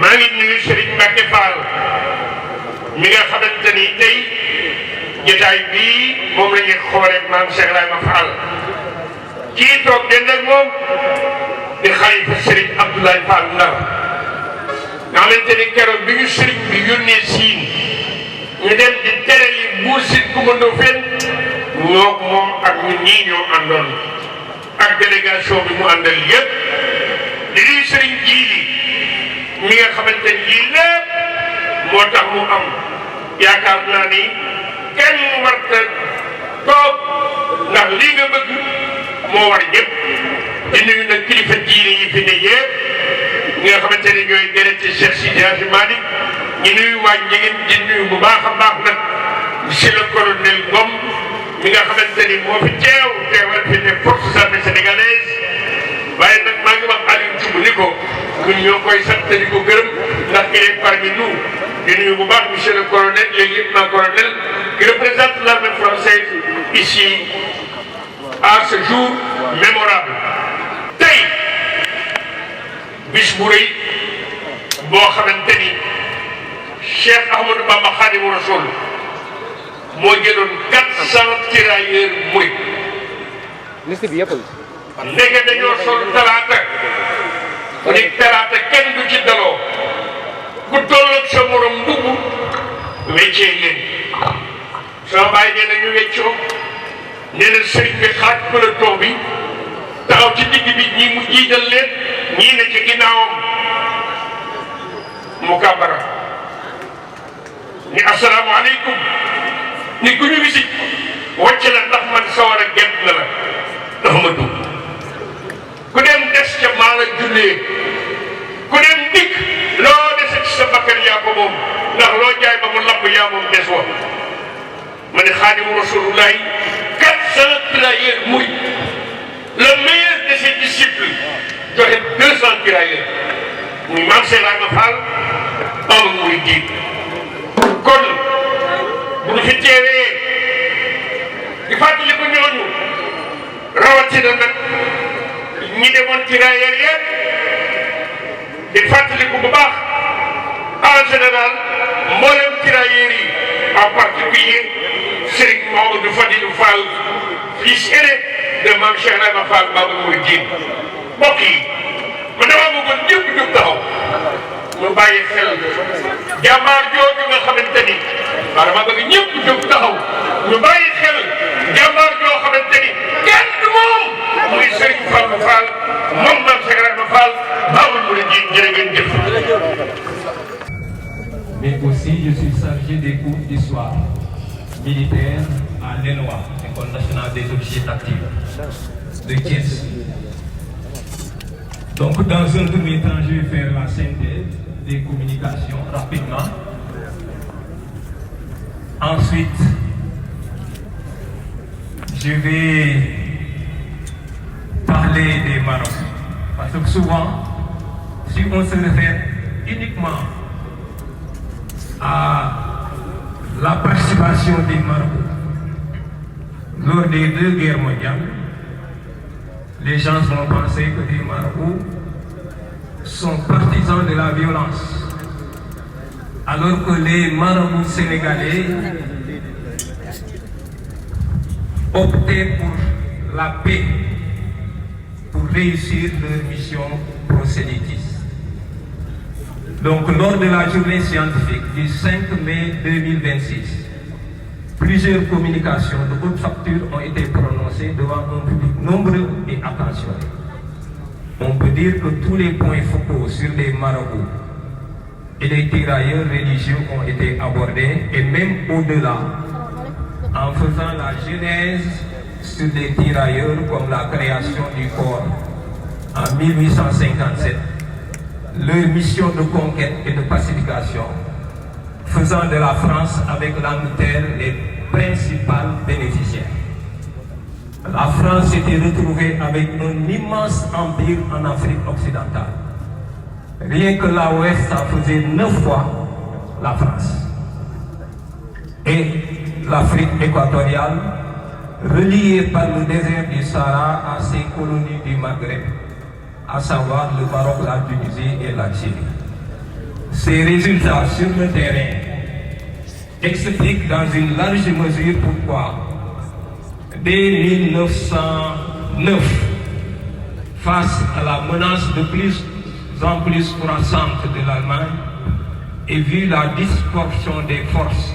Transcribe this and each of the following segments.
maa ngi nuyu Serigne Mbacke Fall mi nga xamante ni tey jotaay bii moom la ñuy xoolee maam Cheikh Ibrahima Fall kii toog dend ak moom di xalifa Serigne Abdoulaye Fall Ndar nga xamante ni keroog bi ñu Serigne bi yónnee siin ñu dem di tere li buur Sine Coumba Ndoffène ñoo moom ak ñun ñii ñoo àndoon ak délégation bi mu àndal yëpp di nuyu Serigne Djili mi nga xamante ni lii lépp moo tax mu am yaakaar naa ni kenn warta toog ndax lii nga bëgg moo war ñëpp di nuyu nag kilifa diine yi fi ne yëpp ñi nga xamante ni ñooy dereti Cheikh Sidi Hadji Malick ñu nuyu waa Njigéen di nuyu bu baax a baax nag monsieur le colonel Ngom mi nga xamante ni moo fi teewal fi ne forces armées sénégalaises waaye nag maa ngi wax Aliou Thioub ni ko ñun ñoo koy sant di ko gërëm ndax il est parmi nous di nuyu bu baax monsieur le colonel le lieutenant-colonel qui représente l'armée française ici à ce jour mémorable. tey bis bu rëy boo xamante ni Cheikh Ahmadou Bamba Khadimou Rassoul moo jëloon 400 tirailleurs murid. liste bi yëpp léegi dañoo sol talaata mu ne talaata kenn du ci daloo ku tolloog sa morom mbubb weccee leen sama bàyyi nee na ñu weccoo nee na sëriñ bi xaaj peloton bi taxaw ci digg bi ñii mu jiital leen ñii ne ci ginnaawam mu kàbbara ni asalaamaaleykum ni ku ñu wisit wàcc la ndax man sawar a gent na la ndax ma dugg ku dem des ca maa la jullee ku dem dikk loo dese ci sa bakkan yaa ko moom ndax loo jaay ba mu lamb yaa moom des woon ma ne Xaadimu Rasulullahi 400 tirailleurs murid le meilleur de ses disciples joxe 200 tirailleurs muy Maam Cheikh Ibrahima Fall amul murid ji kon bu ñu fi teewee di fàttali ko ñooñu rawatina nag ñi demoon tirailleurs yëpp di fàttaliku bu baax en général mboolem tirailleurs yi en particulier Serigne Mamadou Fadilou Fall fils aîné de Mame Cheikh Ibrahima Fall Babou Mouridine mbokk yi ma dama bëggoon ñëpp jóg taxaw ñu bàyyi xel jàmbaar jooju nga xamante ni dama bëgg ñëpp jóg taxaw ñu bàyyi xel jàmbaar joo xamante ni kenn du moom muy Serigne Fallou Fall moom Mame Cheikh Ibrahima Fall Babou Mouridine jërë ngeen jëf. Mais aussi je suis chargé des cours d'histoire militaire à l'ENOA, École nationale des officiers d'actifs de Thiès. Donc dans un premier temps, je vais faire la synthèse des communications rapidement. Ensuite, je vais parler des marauds. Parce que souvent, si on se réfère uniquement à la participation des marabouts lors des 2 guerres mondiales, les gens vont penser que les marabouts sont partisans de la violence, alors que les marabouts sénégalais optaient pour la paix, pour réussir leur mission prosélytiste. Donc, lors de la journée scientifique du 5 mai 2026, plusieurs communications de haute facture ont été prononcées devant un public nombreux et attentionné. On peut dire que tous les points focaux sur les marabouts et les tirailleurs religieux ont été abordés, et même au-delà, en faisant la genèse sur les tirailleurs comme la création du corps en 1857, leur mission de conquête et de pacification, faisant de la France avec l'Angleterre les principal bénéficiaire. La France s'était retrouvée avec un immense empire en Afrique occidentale. Rien que l'Ouest, ça faisait 9 fois la France. Et l'Afrique équatoriale, reliée par le désert du Sahara à ses colonies du Maghreb, à savoir le Maroc, la Tunisie et l'Algérie. Ces résultats sur le terrain expliquent dans une large mesure pourquoi, dès 1909, face à la menace de plus en plus croissante de l'Allemagne et vu la disproportion des forces,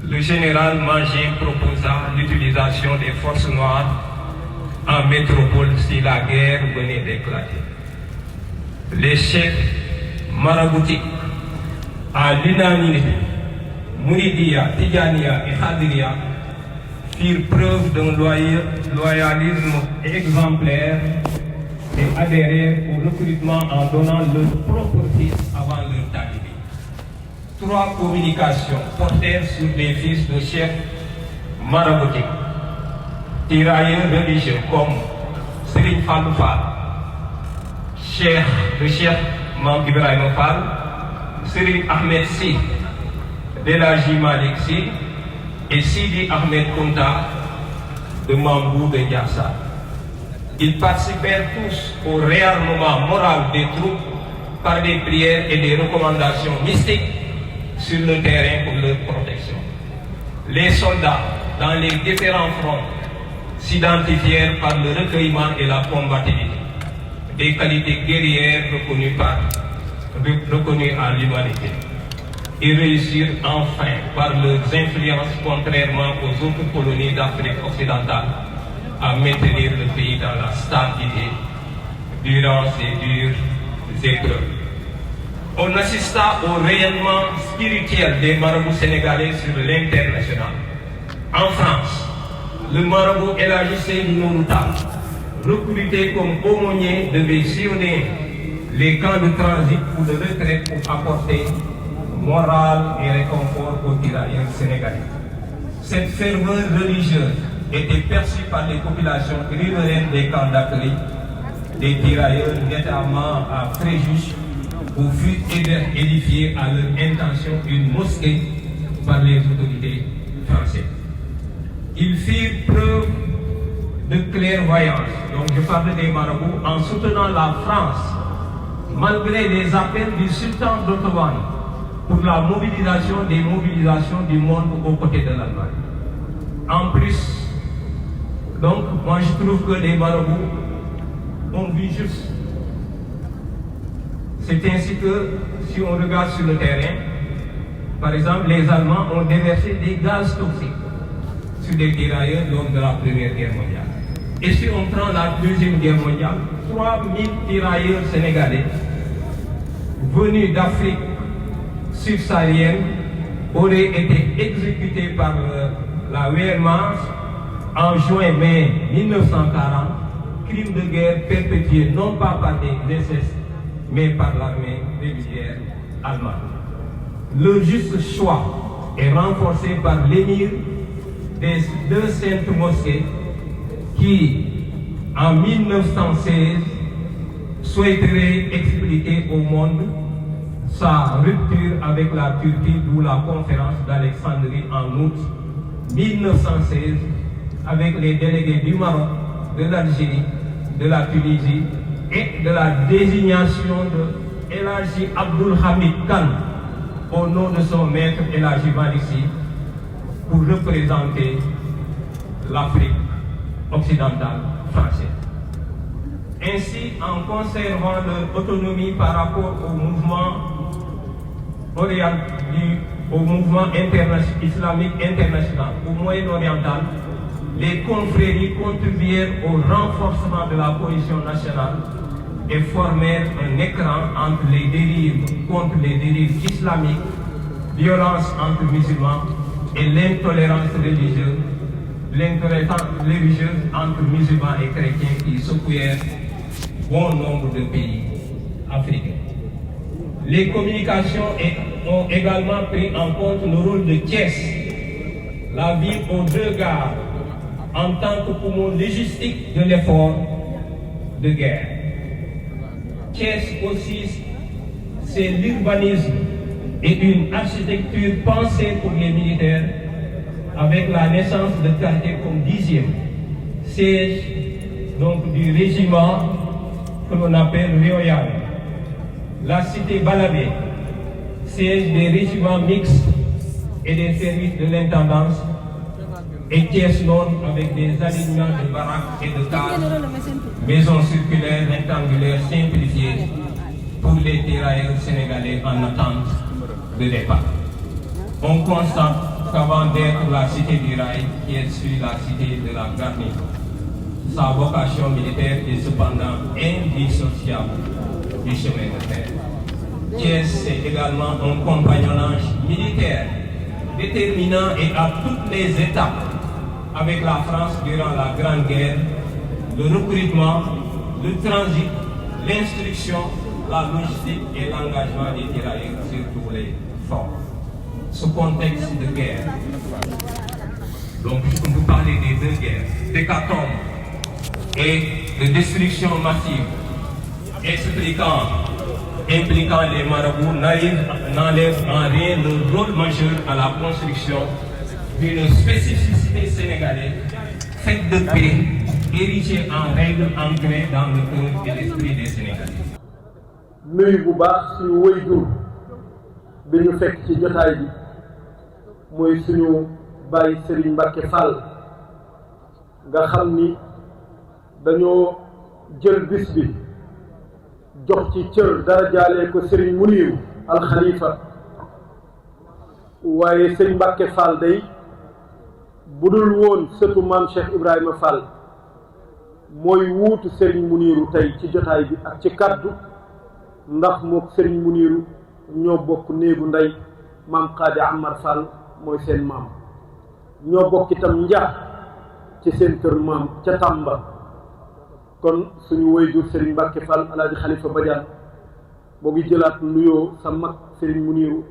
le général Mangin proposa l'utilisation des forces noires en métropole si la guerre venait d'éclater. Les chefs maraboutiques, à l'unanimité, Mouridia, Tidjania et Khadria, firent preuve d'un loyalisme exemplaire et adhérèrent au recrutement en donnant leur propre fils avant leur arrivée. 3 communications portèrent sur les fils de chefs maraboutiques, tirailleurs religieux comme Serigne Fallou Fall, le chef Mame Ibrahima Fall, Serigne Ahmed Sy, Delaji Malik Sy et Sidi Ahmed Kounta de Mambou de Diassa. Ils participèrent tous au réarmement moral des troupes par des prières et des recommandations mystiques sur le terrain pour leur protection. Les soldats, dans les différents fronts, s'identifièrent par le recueillement et la combativité, des qualités guerrières reconnues à l'humanité. Ils réussirent enfin par leurs influences, contrairement aux autres colonies d'Afrique occidentale, à maintenir le pays dans la stabilité durant ces dures épreuves. On assista au rayonnement spirituel des marabouts sénégalais sur l'international. En France, le marabout El Hadji Seydou Nourou Tall, recruté comme aumônier, devait sillonner les camps de transit ou de retraite pour apporter morale et réconfort aux tirailleurs sénégalais. Cette ferveur religieuse était perçue par les populations riveraines des camps d'accueil des tirailleurs, notamment à Fréjus, où fut édifiée à leur intention une mosquée par les autorités françaises. Ils firent preuve de clairvoyance, donc je parle des marabouts, en soutenant la France, malgré les appels du sultan d'Ottoman pour la mobilisation des mobilisations du monde aux côtés de l'Allemagne. En plus, donc, moi je trouve que les marabouts ont vu juste. C'est ainsi que, si on regarde sur le terrain, par exemple, les Allemands ont déversé des gaz toxiques sur des tirailleurs lors de la Première Guerre mondiale. Et si on prend la Deuxième Guerre mondiale, 3000 tirailleurs sénégalais venus d'Afrique subsaharienne auraient été exécutés par la Wehrmacht en juin-mai 1940, crime de guerre perpétué non pas par des SS, mais par l'armée régulière allemande. Le juste choix est renforcé par l'émir des 2 saintes mosquées qui, en 1916, souhaiterait expliquer au monde sa rupture avec la Turquie, d'où la conférence d'Alexandrie en août 1916, avec les délégués du Maroc, de l'Algérie, de la Tunisie et de la désignation de El Hadji Abdoul Hamid Khan au nom de son maître El Hadji Malick Sy pour représenter l'Afrique occidentale française. Ainsi, en conservant leur autonomie par rapport au mouvement islamique international, au Moyen-Oriental, les confréries contribuèrent au renforcement de la cohésion nationale et formèrent un écran entre les dérives contre les dérives islamiques, violence entre musulmans et l'intolérance religieuse entre musulmans et chrétiens qui secouèrent bon nombre de pays africains. Les communications ont également pris en compte le rôle de Thiès la ville aux deux gares en tant que poumon logistique de l'effort de guerre. Thiès aussi, c'est l'urbanisme et une architecture pensée pour les militaires avec la naissance de quartier comme 10e siège donc du régiment que l'on appelle Rioyan. La cité Balabé, siège des régiments mixtes et des services de l'intendance, et Thiès Nord avec des alignements de baraques et de cases, maisons circulaires rectangulaires simplifiées pour les tirailleurs sénégalais en attente de départ. On constate qu'avant d'être la cité du rail, Thiès fut la cité de la garnison. Sa vocation militaire est cependant indissociable du chemin de fer. Thiès, c'est également un compagnonnage militaire déterminant et à toutes les étapes avec la France durant la Grande Guerre, le recrutement, le transit, l'instruction, la logistique et l'engagement des tirailleurs sur tous les fronts. Ce contexte de guerre, donc on peut parler des deux guerres, d'hécatombe et de destruction massive, impliquant les marabouts, n'enlève en rien le rôle majeur à la construction d'une spécificité sénégalaise faite de paix, érigée en règles ancrées dans le cœur et l'esprit des Sénégalais. nuyu bu baax suñu waajur bi ñu fekk ci jotaay bi mooy suñu bàyyi Serigne Mbacke Fall nga xam ni dañoo jël bis bi jox ci cër dara jaalee ko Serigne Mouniru al Khalifa waaye Serigne Mbacke Fall day budul woon sëtu maam Cheikh Ibrahima Fall mooy wuutu Serigne Mouniru tey ci jotaay bi ak ci kaddu ndax mook Serigne Mouniru ñoo bokk néegu ndey maam Xaadi Amar Fall mooy seen maam ñoo bokk itam njax ci seen kër maam ca Tamba kon suñu waajur Serigne Mbacke Fall Alaaji Khalifa Badiane moo ngi jëlaat nuyoo sa mag Serigne Mouniru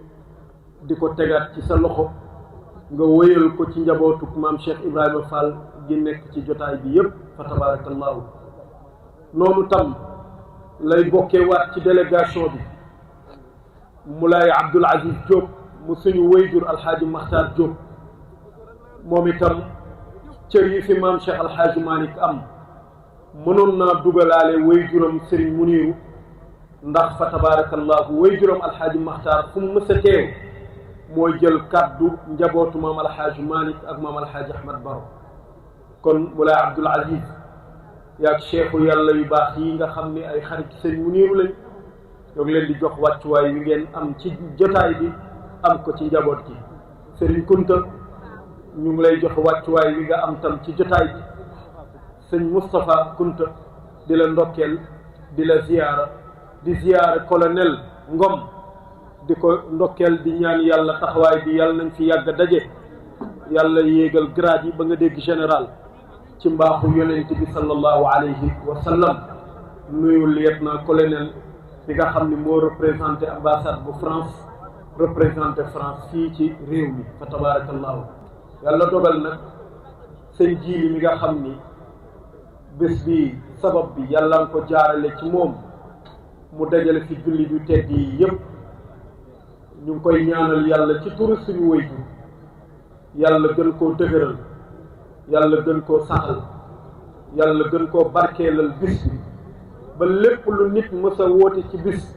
di ko tegaat ci sa loxo nga wéyal ko ci njabootuk maam Cheikh Ibrahima Fall gi nekk ci jotaay bi yépp fa tabarakallahu noonu tam lay bokkee waat ci délégation bi Moulay Abdoul Aziz Diop mu suñu wayjur alxaaji Makhtar Diop moom itam cër yi fi maam Cheikh alxaaji Malick am mënoon naa dugalaale wayjuram Serigne Mouniru ndax fa tabarakallahu wayjuram alxaaji Makhtar fu mu mës a teew mooy jël kaddu njabootu maam alxaaji Malick ak maam alxaaji Ahmad Baro kon Moulay Abdoul Aziz yaag cheikhu yàlla yu baax yi nga xam ni ay xarit Serigne Mouniru lañ ñoo ngi leen di jox wàccuwaay wi ngeen am ci jotaay bi am ko ci njaboot gi Serigne Kunta ñu ngi lay jox wàccuwaay wi nga am tam ci jotaay bi sëñ Moustapha Kunta di la ndokkeel di la ziyaara colonel Ngom di ko ndokkeel di ñaan yàlla taxawaay bi yàlla nañ fi yàgg daje yàlla yéegal grade yi ba nga dégg général ci mbaaxu yonent bi sallallahu alayhi wa sallam nuyu lieutenant colonel bi nga xam ni moo représenté ambassade bu France représenté France fii ci réew mi fa tabarakallahu yàlla dogal nag sëñ jiili mi nga xam ni bés bi sabab bi yàlla nga ko jaarale ci moom mu dajale fi julli yu tedd yi yépp ñu ngi koy ñaanal yàlla ci turu suñu waajur yàlla gën koo dëgëral yàlla gën koo saxal yàlla gën koo barkeelal bis bi ba lépp lu nit mës a woote ci bis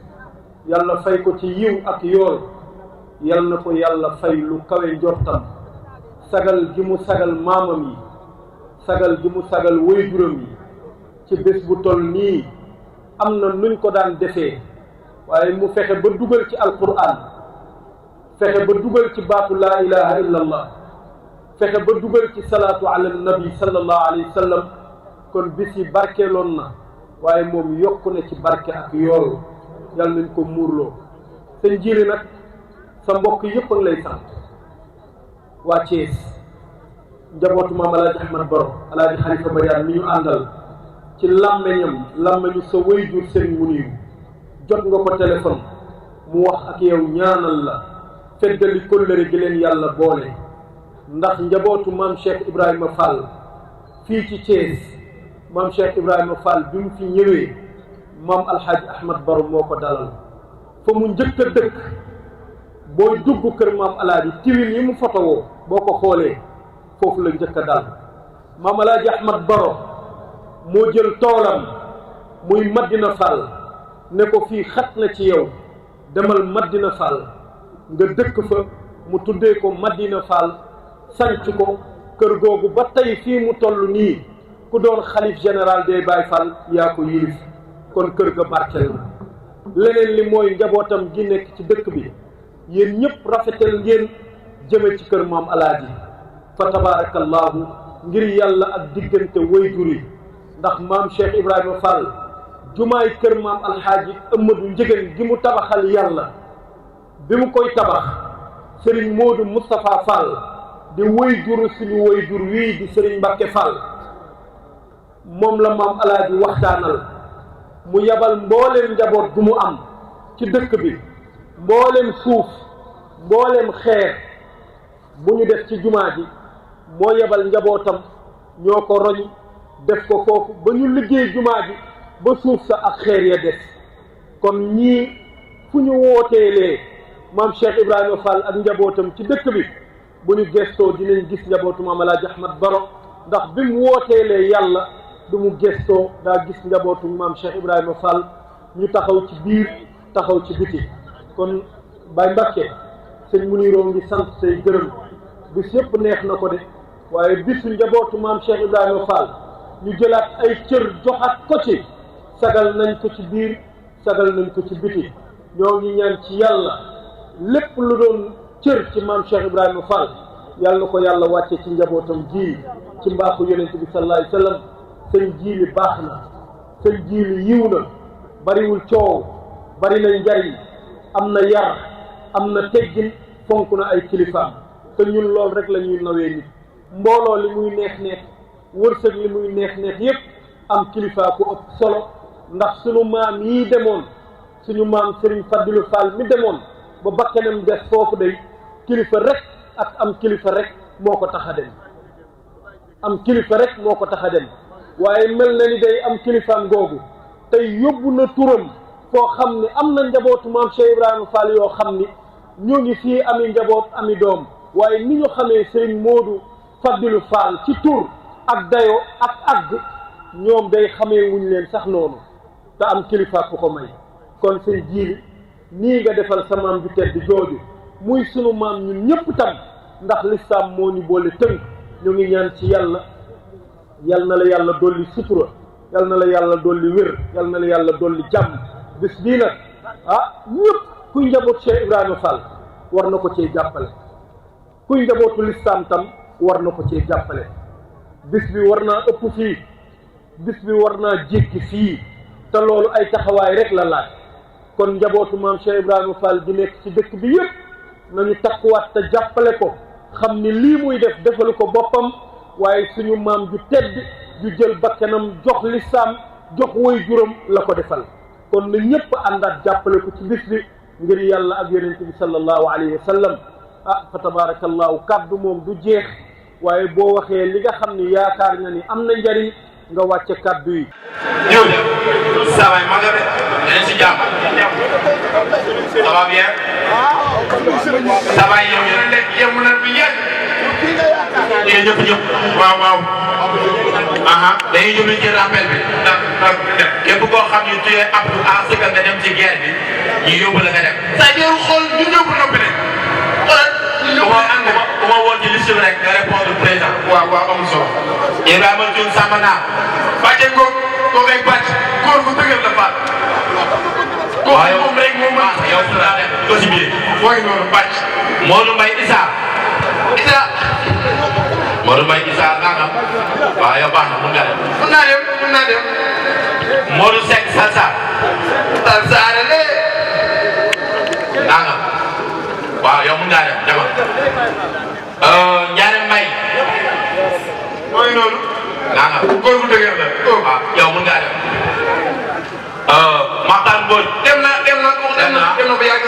yàlla fay ko ci yiw ak yool yal na ko yàlla fay lu kawe njortam sagal gi mu sagal maamam yi sagal gi mu sagal waajuram yi ci bés bu toll nii am na nuñ ko daan defee waaye mu fexe ba dugal ci alquran fexe ba dugal ci baatu laa ilaha illa allah fexe ba dugal ci salaatu ala nabi sallallahu alayhi wa sallam kon bis yi barkeeloon na waaye moom yokku na ci barke ak yool yàlla nañ ko muurloo seen jiiri nag sa mbokk yëpp a ngi lay sant waa Thiès njabootu maam Alaaji Ahmad Baro Alaaji Khalifa Badiane mi ñu àndal ci làmmeñu sa waajur Serigne Mouniru jot nga ko téléphone mu wax ak yow ñaanal la feddali kóllëre gi leen yàlla boole ndax njabootu maam Cheikh Ibrahima Fall fii ci Thiès maam Cheikh Ibrahima Fall bi mu fi ñëwee maam Alhaji Ahmad Baro moo ko dalal fa mu njëkk a dëkk booy dugg kër maam Alaaji tiwin yi mu fotowoo boo ko xoolee foofu la njëkk a dal maam Alaaji Ahmad Baro moo jël toolam muy Madina Fall ne ko fii xat na ci yow demal Madina Fall nga dëkk fa mu tuddee ko Madina Fall sanc ko kër googu ba tey fii mu toll nii ku doon xalif général des Baye Fall yaa ko yilif kon kër ga barkel na leneen li mooy njabootam gi nekk ci dëkk bi yéen ñëpp rafetal ngeen jëme ci kër maam Alaaji fa tabarakallahu ngir yàlla ak diggante wayjur yi ndax maam Cheikh Ibrahima Fall jumaay kër maam Alhaaji Amadou Njëgën gi mu tabaxal yàlla bi mu koy tabax Serigne Modou Moustapha Fall di wayjuru suñu wayjur wii di Serigne Mbacke Fall moom la maam Alaaji waxtaanal mu yabal mbooleem njaboot gu mu am ci dëkk bi mbooleem suuf mbooleem xeer bu ñu def ci jumaa ji moo yebal njabootam ñoo ko roñ def ko foofu ba ñu liggéey jumaa ji ba suuf sa ak xeer ya des kon ñii fu ñu wooteelee maam Cheikh Ibrahima Fall ak njabootam ci dëkk bi bu ñu gestoo dinañ gis njabootu maam Alaaji Ahmad Baro ndax bi mu wooteelee yàlla du mu gestoo daa gis njabootu maam Cheikh Ibrahima Fall ñu taxaw ci biir taxaw ci biti kon Baye Mbacke sëñ Muniroo ngi sant say gërëm bis yëpp neex na ko de waaye bisu njabootu maam Cheikh Ibrahima Fall ñu jëlaat ay cër joxaat ko ci sagal nañ ko ci biir sagal nañ ko ci biti ñoo ngi ñaan ci yàlla lépp lu doon cër ci maam Cheikh Ibrahima Fall yàlla na ko yàlla wàcce ci njabootam ji ci mbaaxu yonent bi sallallahu alayhi wa sallam sëñ jiili baax na sëñ jiili yiw na bariwul coow bari na njariñ am na yar am na teggin fonk na ay kilifaam te ñun lool rek la ñuy nawee nit mbooloo li muy neex neex wërsëg li muy neex neex yépp am kilifaa ko ëpp solo ndax suñu maam yi demoon suñu maam Serigne Fadilou Fall mi demoon ba bakkanam des foofu day kilifa rek ak am kilifa rek moo ko tax a dem am kilifa rek moo ko tax a dem waaye mel na ni day am kilifaam googu tey yóbbu na turam foo xam ne am na njabootu maam Cheikh Ibrahima Fall yoo xam ni ñoo ngi fii ami njaboot ami doom waaye ni ñu xamee Serigne Modou Fadilou Fall ci tur ak dayo ak àgg ñoom day xamee wuñ leen sax noonu te am kilifa ku ko may kon seen jiili nii nga defal sa maam ju tedd jooju muy sunu maam ñun ñëpp tam ndax lislaam moo ñu boole tënk ñu ngi ñaan ci yàlla yal na la yàlla dolli sutura yal na la yàlla dolli wér yal na la yàlla dolli jàmm bis bii nag ñëpp kuy njaboot Cheikh Ibrahima Fall war na ko cee jàppale kuy njabootu lislaam tam war na ko cee jàppale bis bi war naa ëpp fii bis bi war naa jéggi fii te loolu ay taxawaay rek la laaj kon njabootu maam Cheikh Ibrahima Fall di nekk ci dëkk bi yëpp nañu takkuwaat te jàppale ko xam ni lii muy def defalu ko boppam waaye suñu maam ju tedd ju jël bakkanam jox lislaam jox woy juróom la ko defal kon na ñëpp àndaat jàppale ko ci bis bi ngir yàlla ak yonent bi sallallahu alayhi wa sallam fa tabarakallahu kàddu moom du jeex waaye boo waxee li nga xam ni yaakaar nga ni am na njariñ nga wàcce kàddu yi ñëw ça va ma nga danañ si jàmm ça va bien ça va yow ñu ne yemu na bu yàgg ñëpp waaw waaw dañuy jublu ci rappel bi ndax képp koo xam ne tu es apte à ce que nga dem ci guerre bi ñu yóbbu la nga dem c'est-à-dire xool ñu yóbbu noppi rek xoolal bu ma woo ci liste bi rek nga répondre président waaw waaw amul solo Ibrahima Diouf Samba Naar bàcce ko rek bàcc góor gu dëgër la baat waaw moom rek moom yow fu daa def ko ci biir mooy noonu bàcc Modou Mbaye Issa Modou Mbaye Issa nangam waaw yow baax na mun nga dem mun naa dem Modou Seck Salsa le nangam waaw yow mun ngaa dem demal Ndiané Mbaye mooy noonu nangam góor gu dëgër la waaw yow mun ngaa dem Makhtar Mbodj dem na ba yàgg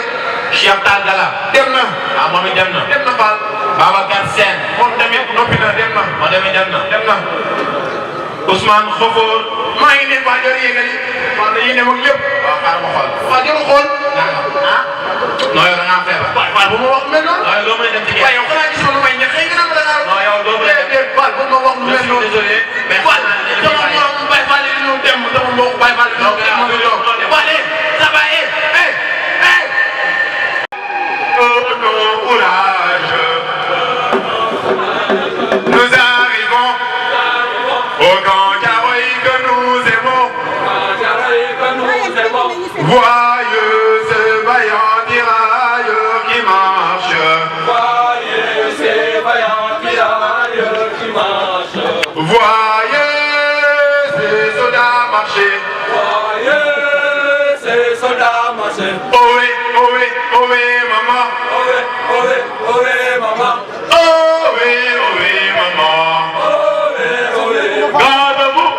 Cheikh Tall Gala dem na ah moom it dem na Fall Babacar Sène moom tamit noppi na dem na moom tamit dem na Ousmane Khofor maa ngi ne waa Dior yéegali waaw dañuy dem ak lépp waaw xaaral ma xool waaw jël xool ah non yow da ngaa feebar Fall bu ma wax mel noonu waaye loo may dem ci waaye yow xanaa gis nga lu may ñax xëy nga da ngaa non yow doo Fall bu ma wax lu mel noonu désolé mais Fall sama moom Baye Fall yi ñu dem sama mbokk Baye Fall yi ñu dem Fall ça va nos courage nous arrivons au camp Thiaroye que nous aimons voyeux ce vaillant tirailleur qui marche voyeux ces soldats marcher ohé ohé ohé maman ohé maman garde-vous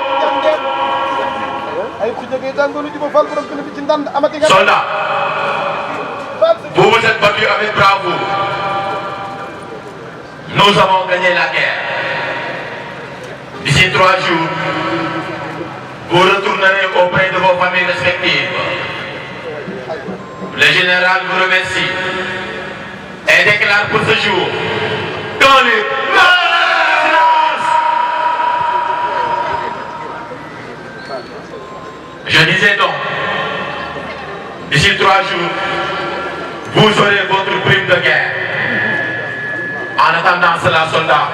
soldats vous vous êtes battus avec bravoure nous avons gagné la guerre d'ici 3 jours vous retournerez auprès de vos familles respectives. Le général vous remercie et déclare pour ce jour dans les je disais donc, d'ici 3 jours, vous aurez votre prime de guerre. En attendant cela, soldats,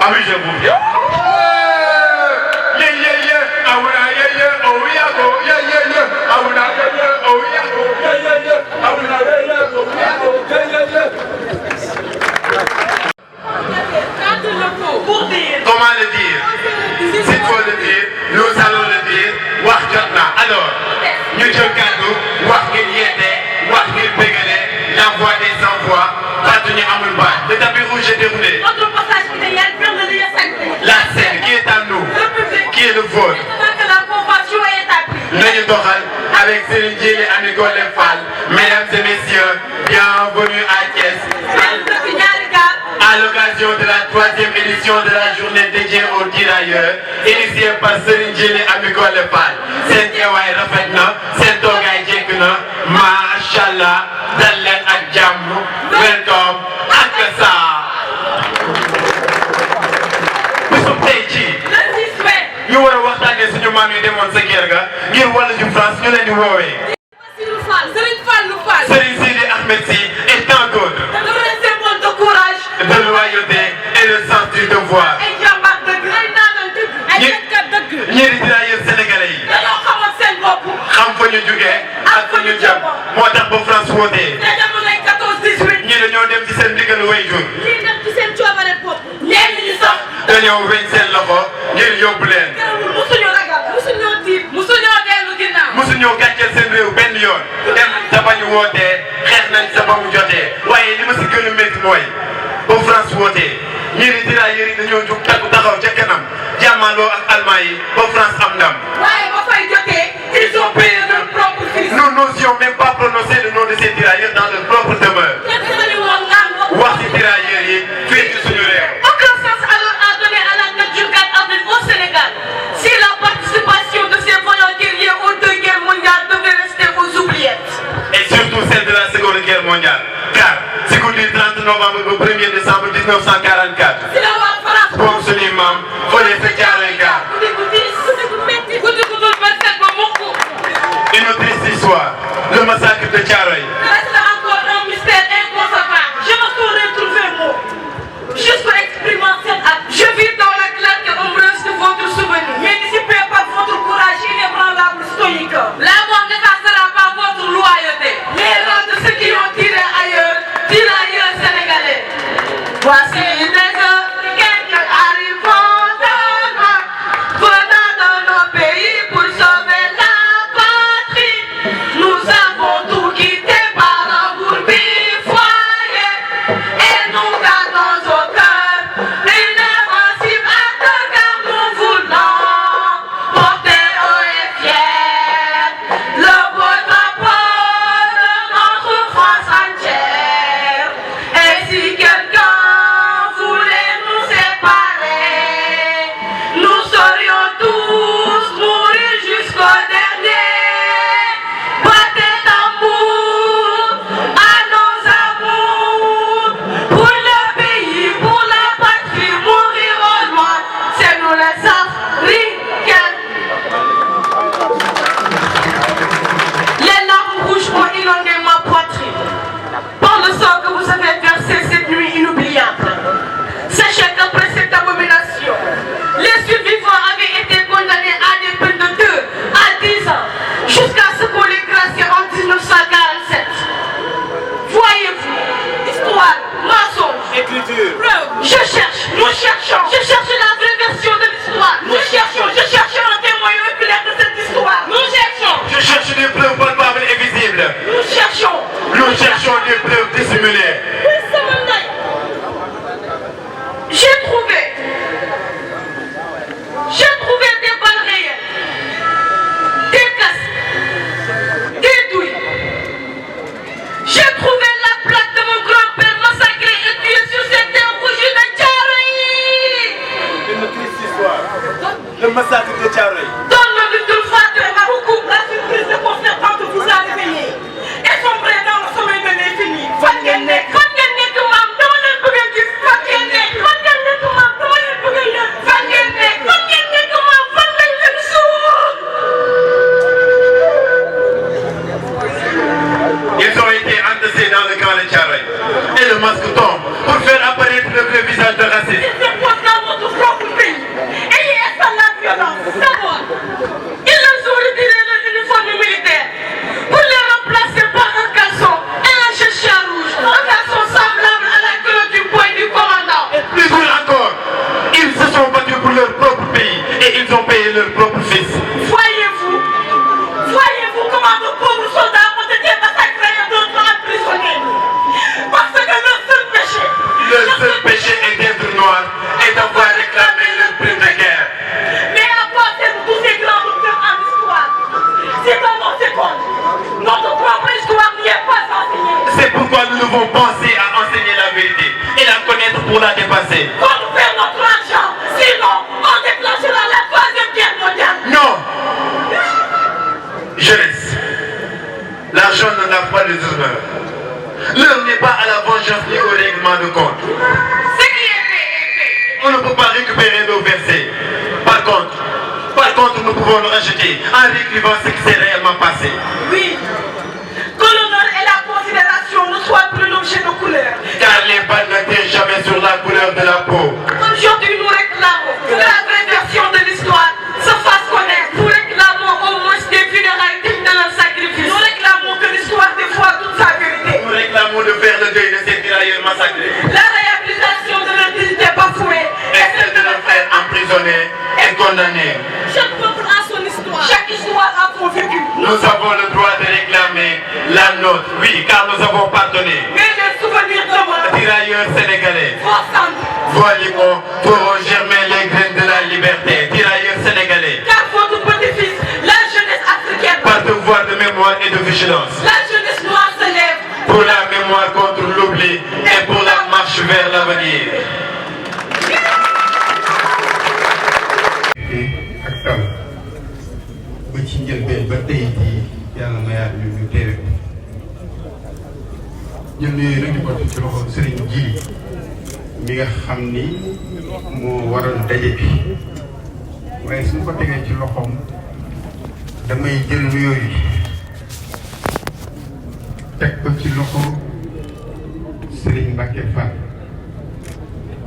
amusez-vous bien. Comment le dire? S'il faut le dire, nous allons le dire. Wax jot na. Alors, ñu jël kàddu wax ngeen yeete, wax ngeen bégale, l'envoi des envois, fàttali ñu amul baat. Le tapis rouge est déroulé. Notre passage idéal vient de l'ISAC. La scène qui est à nous, qui est le vôtre. Maintenant que la convention est établie. Nañu doxal avec Serigne Djily Amy Collé Fall. Mesdames et messieurs, bienvenue à Thiès. À l'occasion de la 3e édition de la journée dédiée aux tirailleurs, initiée par Serigne Djily Amy Collé Fall. Seen teewaay rafet na, seen toogaay jekk na, machallah, dal leen ak jàmm, welcome ak sa. Bisub tey jii ñu war a waxtaanee suñu maam yi demoon sa guerre ga ngir wàllu ju France ñu leen di woowee. Serigne Sidi Ahmed Sy et tant d'autres. De courage, de loyauté et de sens du devoir. ñii di tirailleurs sénégalais yi. xam fa ñu jugee ak fa ñu jëm moo tax ba France wootee. ñii dañoo dem ci seen ndigalu waajur. dañoo weñ seen loxo ngir yóbbu leen. musuñoo gàcceel seen réew benn yoon. dem sa ba ñu wootee xeex nañ sa ba mu jotee waaye li ma si gën a métti mooy ba France wootee ñii di tirailleurs yi dañoo jug takku taxaw ca kanam jàmmaloo ak Allemand yi ba France am ndam. Ils ont payé leur propre fils. Nous n'osions même pas prononcer le nom de ces tirailleurs dans leur propre demeure. wax ci tirailleurs yi fii ci suñu réew. Aucun sens alors à donner à la date du 4 avril au Sénégal si la participation de ces volontaires aux 2 guerres mondiales devait rester aux oubliettes. Et surtout celle de la Seconde Guerre mondiale. Car si guddi 30 novembre ba 1er décembre 1944. si la waa France. moom suñuy maam fële sa Thiaroye Gare. Une triste histoire, le massacre de Thiaroye. Reste encore un mystère inconcevable. Je me suis retrouvé mot. Juste pour exprimer cet acte. Je vis dans la clarté ombreuse de votre souvenir. Mais dissipé par votre courage inébranlable stoïque. La mort n'effacera pas votre loyauté. Les rangs de ceux qui ont tiré ailleurs, tirailleurs sénégalais. Voici des Africains qui arrivent dans soirée, nous serions tous mourir jusqu'au dernier. Battez d'amour à nos amours, pour le pays, pour la patrie, mourir au loin, c'est nous les Africains. Les larmes rouges ont inondé ma poitrine par le sang que vous avez versé cette nuit inoubliable. Sachez qu'après cette abomination, les survivants avaient été condamnés à des peines de 2 à 10 ans, jusqu'à ce qu'on les gracie en 1947. Voyez-vous, histoire, mensonge, écriture, je cherche, nous cherchons, je cherche la vraie version de l'histoire. Nous cherchons, je cherche un témoin oculaire de cette histoire. Nous cherchons. Je cherche des preuves palpables et visibles. Nous cherchons. Nous cherchons des preuves dissimulées. J'ai trouvé des balles réelles, des casques, des douilles. J'ai trouvé la plaque de mon grand-père massacré et tué sur cette terre rouge de Thiaroye. Une triste histoire. Le massacre de Thiaroye. Dans le but de Fatou beaucoup, la surprise déconcertante vous a réveillé. Et sombré dans le sommeil de l'infini. Fan ngeen nekk maam dama leen bëgg a gis. Fan ngeen nekk maam dama leen bëgg a yëg. Fan ngeen nekk maam fan lañ leen suul. Ils ont été entassés dans le camp de Thiaroye. Et le masque tombe pour faire apparaître le vrai visage de racisme. Ils s'imposent dans notre propre pays. Et ils installent la violence. D'abord, ils leur ont retiré leur uniforme militaire pour les remplacer par un caleçon et un chéchia rouge. Un caleçon semblable à la culotte du poing du commandant. Plus loin encore, ils se sont battus pour leur propre pays et ils ont payé leur propre fils. Voyez-vous comment de pauvres soldats ont été massacrés et d'autres emprisonnés. Parce que leur seul péché est d'être noir et d'avoir réclamé leur prime de guerre. Mais à quoi servent tous ces grands docteurs en histoire? C'est dans nos secondes. Notre propre histoire n'y est pas enseignée. C'est pourquoi nous devons penser à enseigner la vérité et la connaître pour la dépasser. Qu'on nous fait notre argent, sinon on déclenchera la 3e guerre mondiale. Non! Jeunesse, l'argent ne lave pas les honneurs. L'heure n'est pas à la vengeance ni au règlement de compte. Ce qui est fait est fait. On ne peut pas récupérer nos versets. Par contre, nous pouvons le racheter en réécrivant ce qui s'est réellement passé. Oui, que l'honneur et la considération ne soient plus l'objet de couleur. Car les balles ne tirent jamais sur la couleur de la peau. Aujourd'hui, nous réclamons que la vraie version de l'histoire se fasse connaître. Nous réclamons au moins des funérailles dignes de leur sacrifice. Nous réclamons que l'histoire dévoile toute sa vérité. Nous réclamons de faire le deuil de ces tirailleurs massacrés. La réhabilitation de leur dignité bafouée Et celle de leurs frères emprisonnés et condamnés. Chaque peuple a son histoire. Chaque histoire a son vécu. Nous avons le droit de réclamer la nôtre, oui, car nous avons pardonné. Mais les souvenirs demeurent. Tirailleurs sénégalais, Vos cendres. vos limons pourront germer les graines de la liberté. Tirailleurs sénégalais, Car votre petit-fils, la jeunesse africaine, par devoir de mémoire et de vigilance, la jeunesse noire se lève. pour la mémoire contre l'oubli et pour la marche vers l'avenir. ak taw ba ci njëlbeen ba tey jii yàlla mayaat ñu teewe ko jël yooyu nag di ko ci loxo Serigne Djily mi nga xam ni moo waral daje bi waaye suñ ko tegee ci loxoom damay jël nuyoo yi teg ko ci loxo Serigne Mbacke Fall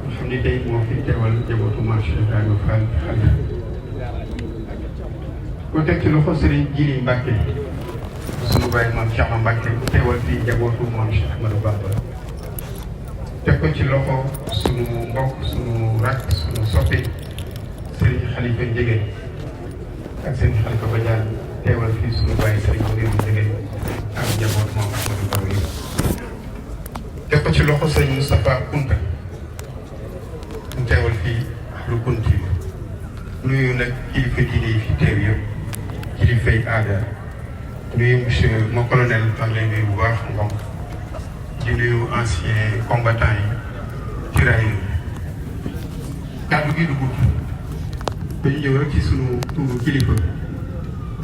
nga xam ni tey moo fi teewal njabootu Maam Cheikh Ibrahima Fall xalifa ko teg ci loxo Serigne Djily Mbacke sunu baay Maam Cheikh Mbacke teewal fii njabootu Maam Cheikh Ahmadou Bamba teg ko ci loxo sunu mbokk sunu rakk sunu soppe Serigne Khalifa Ndiéguène ak Serigne Khalifa Badiane teewal fii sunu baay Serigne Mouride Ndiéguène ak njabootu Maam Ahmadou Bamba yi teg ko ci loxo Serigne Moustapha Kounta mu teewal fii lu kunti nuyu nag kilifa diine yi fi teew yëpp kilifay aada nuyu monsieur mon colonel maa ngi lay nuyu bu baax Ngom di nuyu ancien combattant yi tirailleurs kàddu gi du gudd dañu ñëw rek ci sunu tuuru kilifa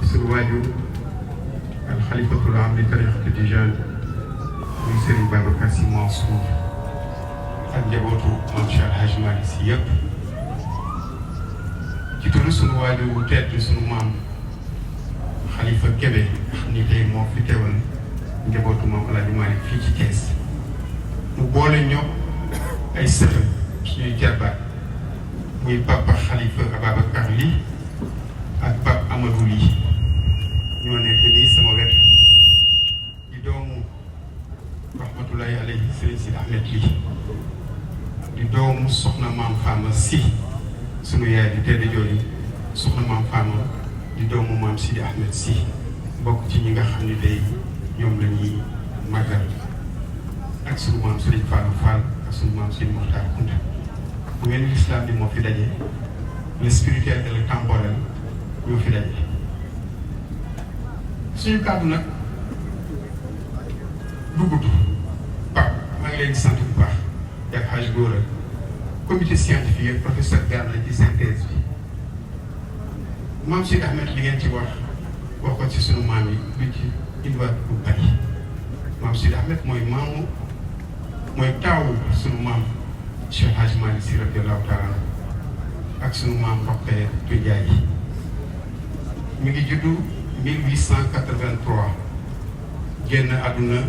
sunu waajur al xalifatul am li tariqati tijaan muy Serigne Babacar Sy Mansour ak njabootu Mame Cheikh El Hadji Malick Sy yëpp ci turu sunu waajur bu tedd sunu maam Khalifa Kébé xam ni tey moo fi teewal njabootu Mame El Hadji Malick fii ci Thiès mu boole ñoo ay sëtam suñuy jarbaat muy Papa Khalifa Ababacar Ly ak Pape Amadou Ly ñoo nekk nii sama wet di doomu rahmatullahi alayhi Serigne Sidi Ahmed Ly di doomu soxna Maam Fama Sy sunu yaay di tedd jooju soxna Maam Fama di doomu Maam Sidi Ahmed Sy bokk ci ñi nga xam ne day ñoom la ñuy màggal ak sunu maam Serigne Fallou Fall ak sunu maam Serigne Mokhtar Kounta bu mel ni l'islam bi moo fi daje le spirituel et le temporel ñoo fi daje suñu kàddu nag du gudd Pape maa ngi leen di sant bu baax ak Hadj Gora comité scientifique ak professeur Gana ci synthèse bi maam Sidi Ahmed li ngeen ci wax ko ci sunu maam yi du ci indiwaat bu bari maam Sidi Ahmed mooy taawu sunu maam Cheikh El Hadji Malick Sy radiyallahu taala ak sunu maam Rokhaya Ndiaye mi ngi juddu 1883 génn àdduna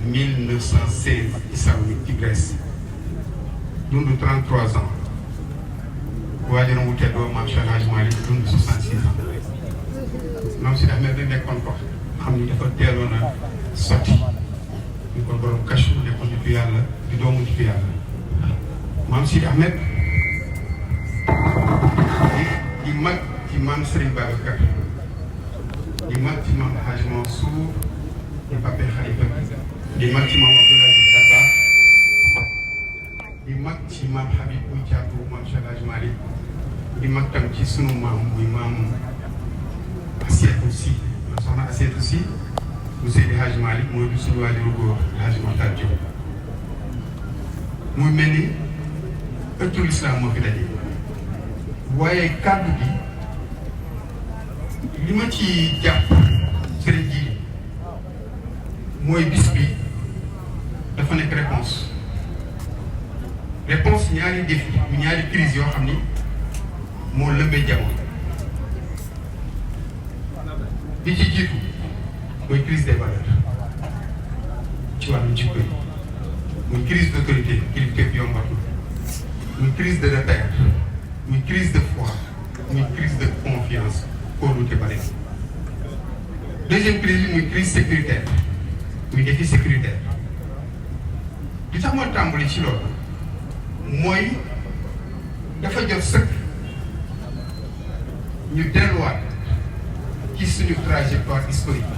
1916 Issawmi ci Grèce dund 33 ans waajuram wu teddoo maam Cheikh El Hadji Malick dund 66 ans maam Sidi Ahmed da nekkoon ko xam ni dafa teeloon a sotti ñu ko borom kachu nekkoon nitu yàlla di doomu nitu yàlla maam Sidi Ahmed di mag ci maam Serigne Babacar di mag ci maam Hadj Mansour di Pape Khalifa di mag ci maam Abdoulaye Dabakh di mag ci maam Habib muy caatu maam Cheikh El Hadji Malick di mag tam ci sunu maam muy maam Assietou Sy soxna Assietou Sy bu Seydi Hadji Malick mooy du suñu waajuru góor Hadji Makhtar Diop muy mel ni ëttu lislaam moo fi daje waaye kàddu gi li ma ci jàpp sëriñ ji mooy bis bi dafa nekk réponse ñaari défi ñaari crise yoo xam ni moo lëmbee jamono bi ci jiitu mooy crise des valeurs ci wàllu jikko yi muy crise d'autorité kilifteef yombatul muy crise de repère muy crise de foi muy crise de confiance kóolute bare deuxième crise bi muy crise sécuritaire muy défi sécuritaire li tax ma tàmbali ci loolu mooy dafa jot sëkk ñu delluwaat ci suñu trajectoire historique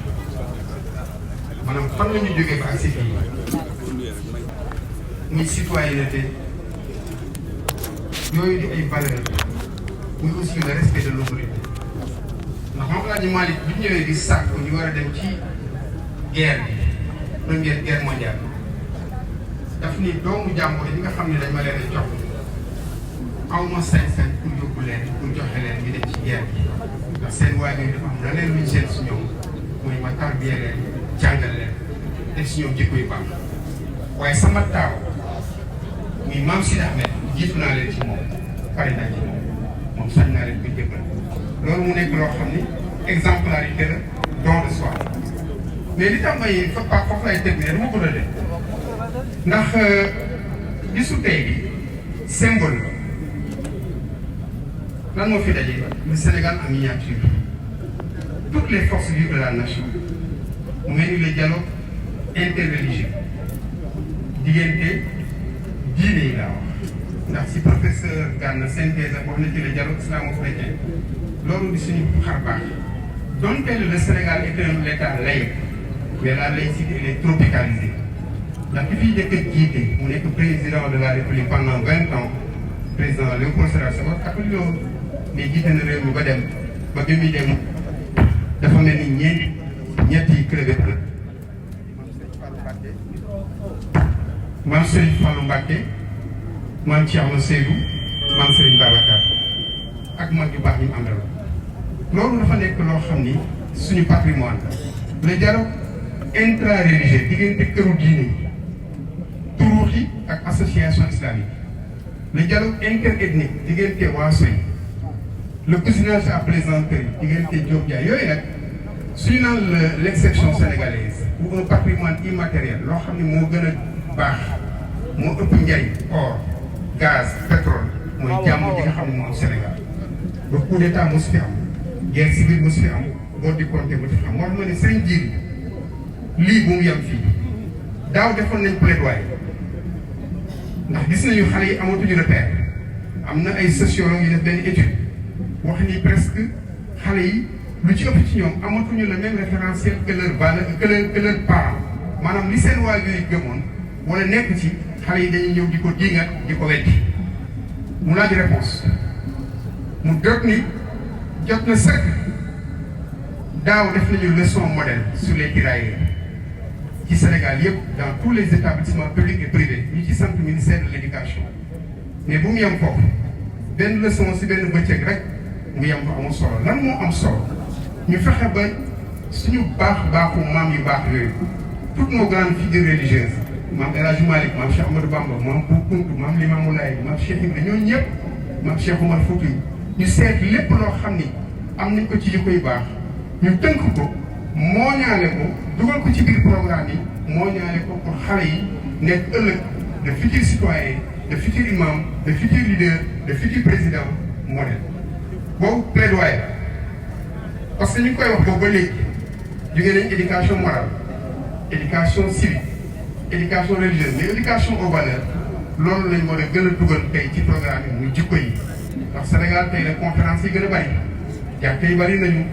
maanaam fan la ñu jógee ba ak fii muy citoyenneté yooyu di ay valeurs muy aussi le respect de l'autorité ndax moom laa ñu Malick bi ñu ñëwee di sàkk ñu war a dem ci guerre bi première guerre mondiale daf ni doomu jàmbur yi nga xam ne dañ ma leen a jox aw ma sañ-sañ pour yóbbu leen pour joxe leen ñu dem ci guerre bi ndax seen waajur dafa am leneen luñ seen si ñoom mooy ma tarbiye leen jàngal leen def si ñoom jikko yu baax waaye sama taaw muy maam Sidi Ahmed jiitu naa leen ci moom pare naa ci moom sañ naa leen ko jëppal loolu mu nekk loo xam ni exemplarité la don de soi mais li tax may foofu lay teg ne dama ko doon def ndax gisu tey bi symbole lan moo fi daje le Sénégal en miniature toutes les forces vives de la nation mu mel ni le dialogue interreligieux diggante diine yi laa wax ndax si professeur Gana synthèse ak wax na ci le dialogue islamo-chrétien loolu di suñu xar baax donte le Sénégal est un état laïque mais la laïcité elle est tropicalisée ndax ki fiy njëkk a jiite mu nekk président de la République pendant 20 ans président Léopold Sédar Senghor catholique loolu mais jiite na réew mi ba dem ba bi muy dem dafa mel ni ñetti crevette la maam Serigne Fallou Mbacké maam Thierno Seydou maam Serigne Babacar ak mag yu baax ñu àndal loolu dafa nekk loo xam ni suñu patrimoine la le dialogue intra-religieux diggante këru diine yi turuux yi ak association islamique le dialogue interethnique diggante waaso yi le cousinage à plaisanterie diggante Diop Dia yooyu nag suñu naan l'exception sénégalaise ou un patrimoine immatériel loo xam ne moo gën a baax moo ëpp njariñ or gaz pétrole mooy jàmm ji nga xam ne moo am Sénégal ba coup d'état mosu fi am guerre civile mosu fi am boo di compter mosu fi am moo tax ma ne sëriñ jiir lii bu mu yem fii daaw defoon nañ plaidoyer ndax gis nañu xale yi amatuñu repère am na ay sociologues yu def benn étude wax ni presque xale yi lu ci ëpp ci ñoom amatuñu le même référentiel que leur valeur que leur parent maanaam li seen waajur yi gëmoon wala nekk ci xale yi dañuy ñëw di ko diingat di ko weddi mu laaj réponse mu jot ni jot na sëkk daaw def nañu leçon modèle sur les tirailleurs ci Sénégal yëpp dans tous les établissements publics et privés ñu ci sant ministère de l'éducation mais bu mu yem foofu benn leçon si benn bëccëg rek mu yem ko amul solo lan moo am solo ñu fexe ba suñu baaxu maam yu baax yooyu toutes nos grandes figures religieuses maam El Hadj Malick maam Cheikh Ahmadou Bamba maam Bou Kountou maam Limamou Laye maam Cheikh Ibrahima ñooñu ñëpp maam Cheikh Oumar Foutiyou ñu seet lépp loo xam ni am nañ ko ci yu koy baax ñu tënk ko mooñaale ko dugal ko ci biir programme yi mooñaale ko pour xale yi nekk ëllëg de futurs citoyens de futurs imams de futurs leaders de futurs présidents modèles boobu plaidoyer parce que ñu ngi koy wax boobu ba léegi jógee nañ éducation morale éducation civique éducation religieuse mais éducation aux valeurs loolu lañ war a gën a dugal tey ci programme yi muy jikko yi ndax Sénégal tey la conférence yi gën a bari jàkka yi bari nañu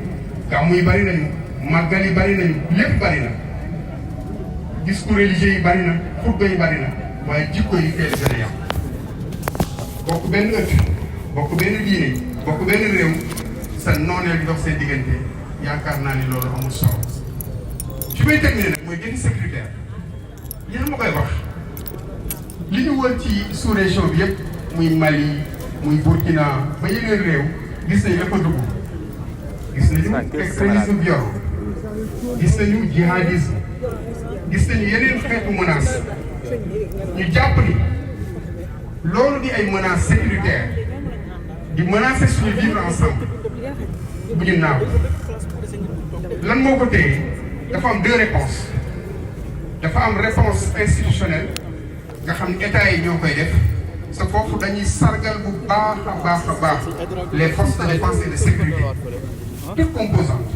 gàmmu yi bari nañu màggal yi bari nañu lépp bari na discours religieux yi bari na xutba yi bari na waaye jikko yi tey la gën a yàq bokk benn ëtt bokk benn diine bokk benn réew sa nooneel di dox seen diggante yaakaar naa ni loolu amul solo fi may terminer nag mooy défi sécuritaire yéen ma koy wax li ñu wër ci sous-région bi yëpp muy Mali muy Burkina ba yeneen réew gis nañu lépp a dugg gis nañu extrémisme violent gis nañu jihadisme gis nañu yeneen xeetu menace ñu jàpp ni loolu di ay menaces sécuritaires di menacer suñu vivre ensemble bu ñu naaw lan moo ko téye dafa am deux réponses dafa am réponse institutionnelle nga xam ne état yi ñoo koy def sa foofu dañuy sargal bu baax a baax les forces de défense et de sécurité toutes composantes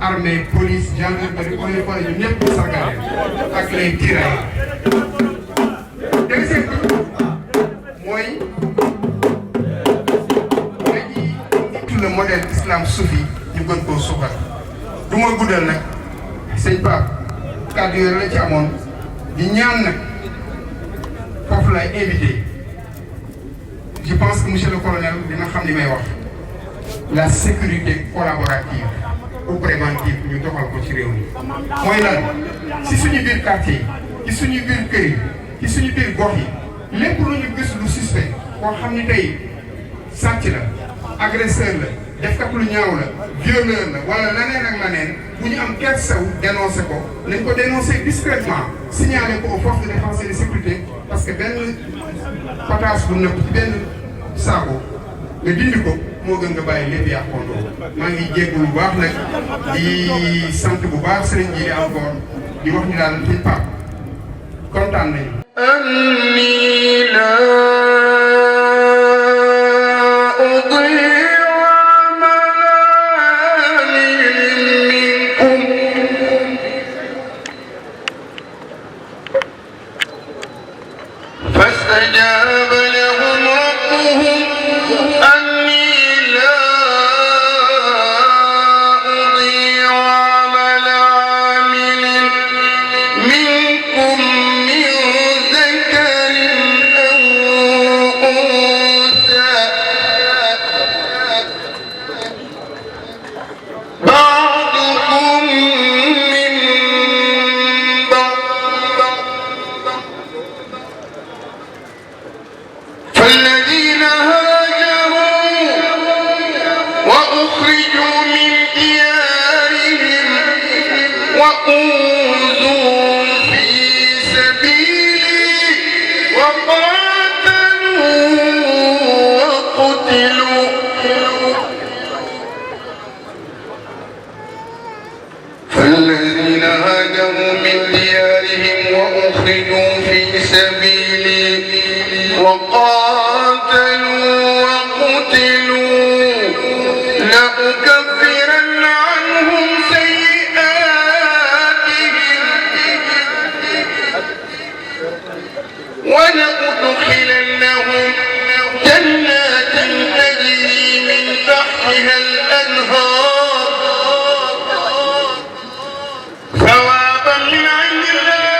armée police gendarmerie on les voit ñun ñëpp sargal ak les tirailleurs deuxième bi mooy dañuy nit le modèle islam soufi ñu gën koo suuxat du ma guddal nag sëñ Pape kàddu yooyu la ci amoon di ñaan nag foofu lay invité je pense que monsieur le colonel dina xam li may wax la sécurité collaborative ou préventive ñu doxal ko ci réew mi mooy lan ci suñu biir quartier yi ci suñu biir kër yi ci suñu biir gox yi lépp lu ñu gis lu suspect koo xam ni tey sàcc la agresseur la defkat lu ñaaw la violeur la wala laneen ak laneen bu ñu am kersaw dénoncé ko nañ ko dénoncé discrètement signalé ko aux forces de défense et de sécurité parce que benn pataas bu nëpp ci benn saako nga dindi ko moo gën nga bàyyi lépp yàqoondoo maa ngi jéggu bu baax nag di sant bu baax sëriñ ji encore di wax ni daal fi Pape kontaan nañu فاستجاب لهم ربهم أني لا أضيع عمل عامل منكم من ذكر أو سبيلي وقاتلوا وقتلوا لأكفرن عنهم سيئاتهم ولأدخلنهم جنات تجري من تحتها الأنهار ثوابا من عند الله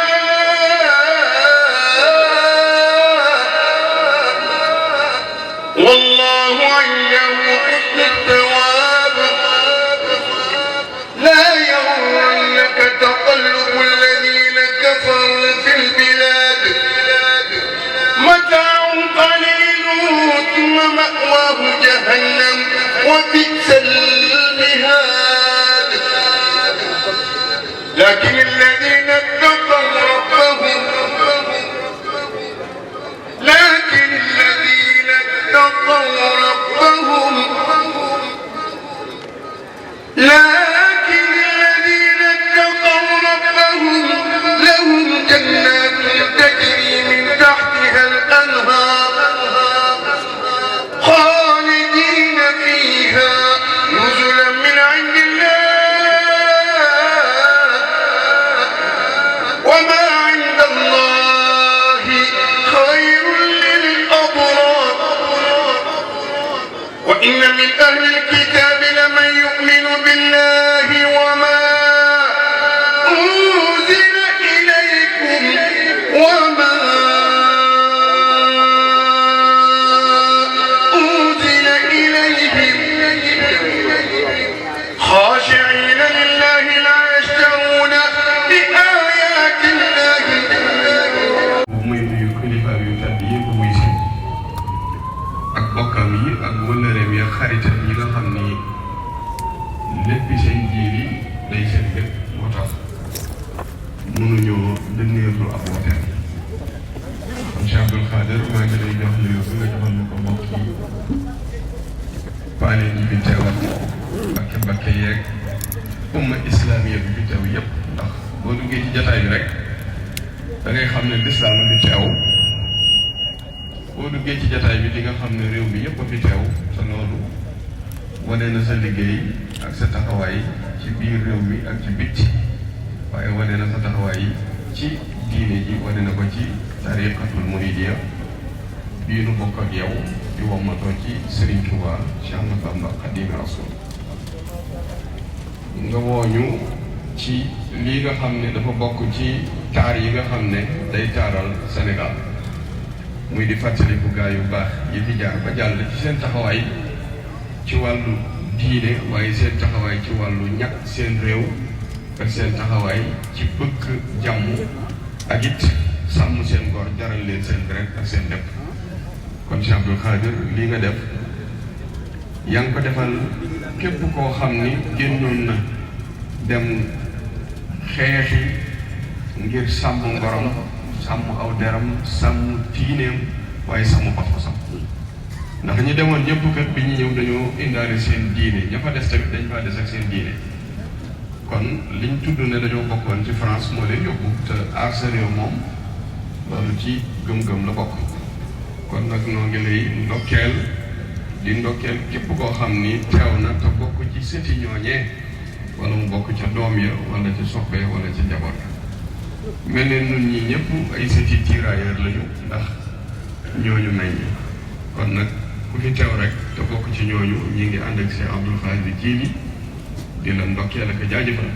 والله عنده حسن الثواب لا يغرنك تقلب الذين كفروا في البلاد متاع قليل ثم مأواه جهنم وبئس المهاد لكن الذين اتقوا ربهم لهم جنات تجري من تحتها الأنهار خالدين فيها نزلا من عند الله وما عند الله خير للأبرار وإن من أهل الكتاب لمن يؤمن بالله وما أنزل إليكم وما أنزل إليهم خاشعين لله لا يشترون بآيات الله muy nuyu kilifa yu tedd yi ko muy si ak bokkam yi ak wëllëreem yi ak xaritam yi nga xam ni lépp seen jiir yi day seen lépp moo tax mënuñoo dënneerlu ab wooteel kon Cheikh Abdoul Khader maa ngi lay jox nuyu bi nga joxal ma ko mbokk yi paale ñi fi teewal bakke yeeg umma islamiya bi fi teew yëpp ndax boo duggee ci jataay bi rek da ngay xam ne lislaam bi teew boo duggee ci jataay bi di nga xam ne réew mi yëpp a fi teew te loolu wane na sa liggéey ak sa taxawaay ci biir réew mi ak ci bitti waaye wane na sa taxawaay ci diine ji wane na ko ci tariqatul muridiya bii nu bokk ak yow di wommatoo ci Serigne Touba Cheikh Ahmadou Bamba Khadimou Rassoul nga wooñu ci lii nga xam ne dafa bokk ci taar yi nga xam ne day taaral Sénégal muy di fàttaliku gaa yu baax yi fi jaar ba jàll ci seen taxawaay ci wàllu diine waaye seen taxawaay ci wàllu ñàkk seen réew ak seen taxawaay ci bëgg jàmm ak it sàmm seen ngor jaral leen seen deret ak seen lépp kon Cheikh Abdoul Khader lii nga def yaa ngi ko defal képp koo xam ni génnoon na dem xeexi ngir sàmm ngorom sàmm aw deram sàmm diineem waaye sàmm pas-pasam ndax ñi demoon ñëpp kat bi ñu ñëw dañoo indaale seen diine ña fa des tamit dañ faa des ak seen diine kon liñ tudd ne dañoo bokkoon ci France moo leen yóbbu te aar sa réew moom loolu ci gëm-gëm la bokk kon nag noo ngi lay ndokkeel di ndokkeel képp koo xam ni teew na te bokk ci sëti ñooñee wala mu bokk ca doom ya wala ca soppe wala ca njaboot mel ne nun ñi ñëpp ay sëti tirailleur lañu ndax ñooñu nañ kon nag ku fi teew rek te bokk ci ñooñu ñi ngi ànd ak Cheikh Abdoul Khader Jili di la ndokkeel ak jaajëfal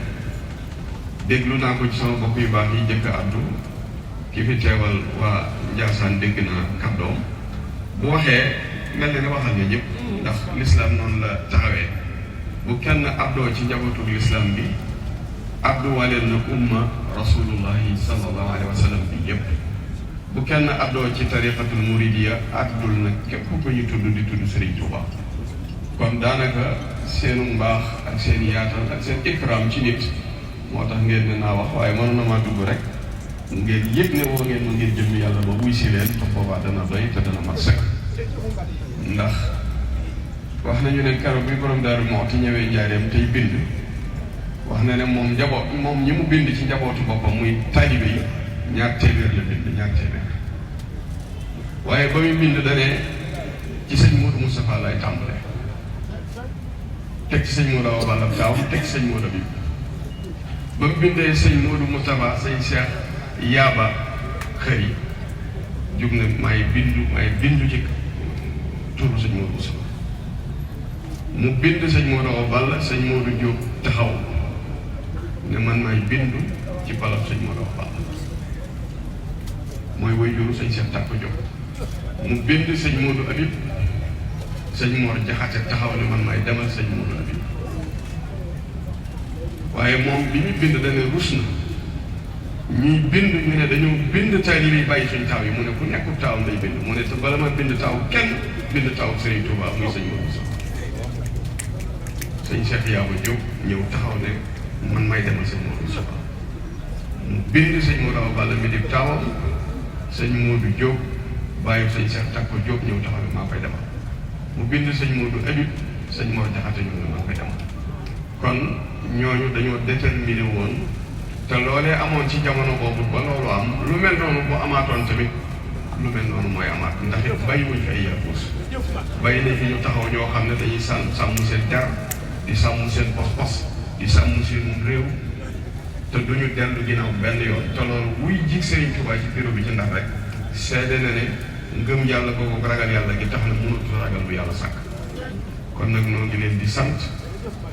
déglu naa ko ci sama bokk yu baax yi jëkk àddu ki fi teewal waa Njaasaan dégg naa kàddoom bu waxee mel na ne waxal nga ñëpp ndax l'islam noonu la taxawee bu kenn àddoo ci njabootu l'islam bi àddu waleel na umma rasulullahi sallallahu alayhi wa sallam bi yëpp bu kenn àddoo ci tariqatul muridiya àddul nag képp ko ñu tudd di tudd Serigne Touba kon daanaka seenu mbaax ak seen yaatal ak seen ikram ci nit moo tax ngeen ne naa wax waaye mënoon na maa dugg rek ngeen yëg ne woo ngeen ma ngir jëm yàlla ba wuy si leen te boobaa dana doy te dana mat sëkk ndax wax nañu ne keroog bi borom Daaru Muxti ñëwee njaareem tey bind wax na ne moom ñi mu bind ci njabootu boppam muy taalibe yi ñaar téeméer la bind ñaar téeméer waaye ba muy bind dane ci sëñ Modou Moustapha lay tàmbale teg ci sëñ Modou Awa Balla taaw teg ci sëñ Modou bi ba mu bindee sëñ Modou Moustapha sëñ Cheikh Yaaba xëy jug na may bindu ci turu sëñ Modou Moustapha mu bind sëñ Modou Awa Balla sëñ Modou Diop taxaw ne man may bindu ci palab sëñ Modou Awa Balla mooy way juru sëñ Cheikh Tàkko Diop mu bind sëñ Modou Habib sëñ Mor Jaxate taxaw ne man may demal sëñ Modou Habib waaye moom bi ñu bind dana rus na ñuy bind ñu ne dañoo bind taalibe yi bàyyi suñ taaw yi mu ne ku nekkul taawam day bind mu ne te bala ma bind taaw kenn bind taaw Serigne Touba muy sëñ Modou Sow sëñ Cheikh Yaaba Diop ñëw taxaw ne man may demal sëñ Modou Sow mu bind sëñ Modou Awa Balla mi di taawam sëñ Modou Diop bàyyi sëñ Cheikh Tàkko Diop ñëw taxaw ne maa koy demal mu bind sëñ Modou Habib sëñ Mor Jaxate ñëw ne maa koy demal kon ñooñu dañoo déterminé woon te loolee amoon ci jamono boobu ba loolu am lu mel noonu bu amaatoon tamit lu mel noonu mooy amaat ndax it bàyyiwuñ fi ay yaafus bàyyi nañ fi ñu taxaw ñoo xam ne dañuy sàmm seen der di sàmm seen pos-pos di sàmm seen réew te duñu dellu ginnaaw benn yoon te loolu wuy jig Serigne Touba ci bureau bi ci ndax rek seede na ne ngëm yàlla googu ragal yàlla gi tax na mënut ragal bu yàlla sàkk kon nag noo ngi leen di sant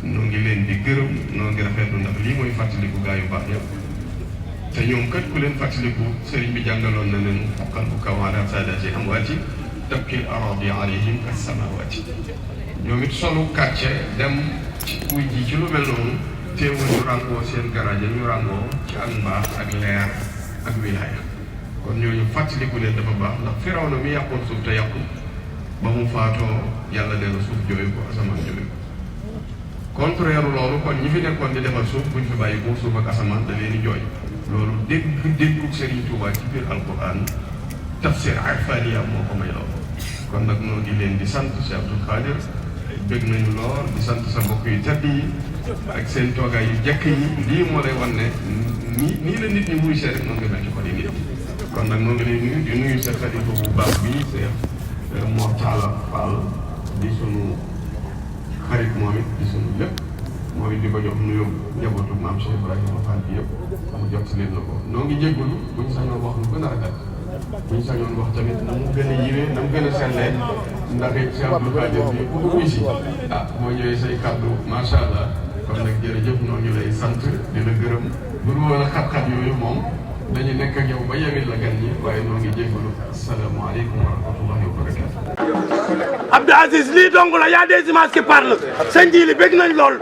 noo ngi leen di gërëm noo ngi rafetlu ndax lii mooy fàttaliku gaa yu baax yëpp te ñoom kat ku leen fàttaliku sëriñ bi jàngaloon na leen xoqal bu kawaara saadaati amwaati tabkil aradi alayhim kas samawaati ñoom it solu kàcce dem ci kuy ji ci lu mel noonu teewul ñu ràngoo seen garaaja ñu ràngoo ci ak mbaax ak leer ak wilaaya kon ñooñu fàttaliku leen dafa baax ndax Firawna mi yàqoon suuf te yàqu ba mu faatoo yàlla nee na suuf jooyu ko asamaan jooyu ko contraire loolu kon ñi fi nekkoon di defar suuf buñ fi bàyyi ko suuf ak asamaan da leen di jooy loolu déggu Serigne Touba ci biir alquran tafsir arfaniya moo ko may loolu kon nag noo ngi leen di sant si Abdou Khadir bëgg nañu lool di sant sa mbokk yu tedd yi ak seen toogaay yu jekk yi lii moo lay wan ne nii la nit ñi wuy see rek noonu nga mel ci xol yi nit kon nag noo ngi lay nuyu di nuyu sa xalifa bu baax bii Cheikh Mor Talla Fall di sunu xarit moom it di sunu lépp moom it di ko jox nuyoo njabootu maam Cheikh Ibrahima Fall bi yëpp mu jot si leen la ko noo ngi jégalu buñ sañoon wax lu gën a rafet buñ sañoon wax tamit na mu gën a yiwee na mu gën a sellee ndax it Cheikh Abdou Khadir bi ku dugg si moo ñëwee say kàddu macha allah kon nag jërëjëf noo ngi lay sant di la gërëm bu dul woon a xat-xat yooyu moom dañu nekk ak yow ba yewit la gan ñi waaye noo ngi jégalu asalaamaaleykum wa rahmatullahi wa barakatu. Abdou Aziz lii dong la y a des images qui parlent sëñ ji li bëgg nañ lool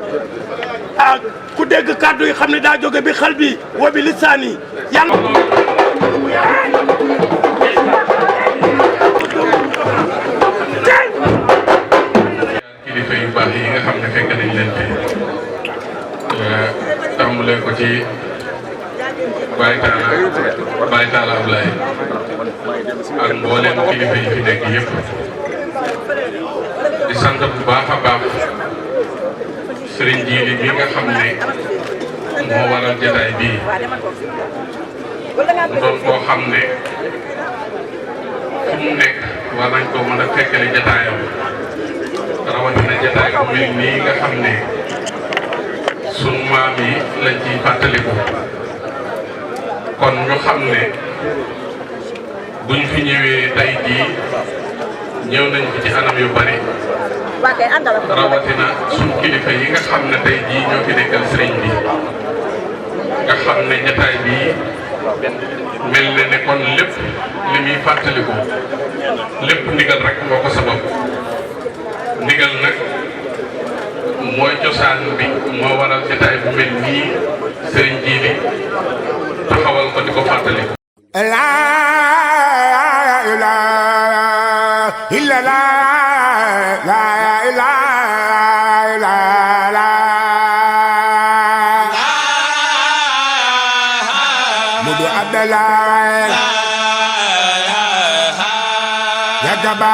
ku dégg kàddu yi xam ne daa jóge bi xel bi wa bi lisaan yi yàlla kilifa yu baax yi nga xam ne fekk nañ leen fi tàmbalee ko ci Baye Talla Ablaye ak mbooleem kilifa yi fi nekk yëpp di sant bu baax a baax Serigne Djili bi nga xam ne moo waral jotaay bii mu doon koo xam ne fu mu nekk war nañ ko mën a fekkali jotaayam rawatina jotaay bu mel nii nga xam ne sunu maam yi lañ ciy fàttaliku kon ñu xam ne buñ fi ñëwee tey jii ñëw nañ fi ci anam yu bari rawatina suñ kilifa yi nga xam ne tey jii ñoo fi nekkal sëriñ bi nga xam ne jotaay bii mel na ne kon lépp li muy fàttaliku lépp ndigal rek moo ko sabab ndigal nag mooy cosaan bi moo waral jotaay bu mel nii sëriñ Djili taxawal ko di ko fàttaliku. La ilaha illallah la ilaha Mudu Abdallah ya gaba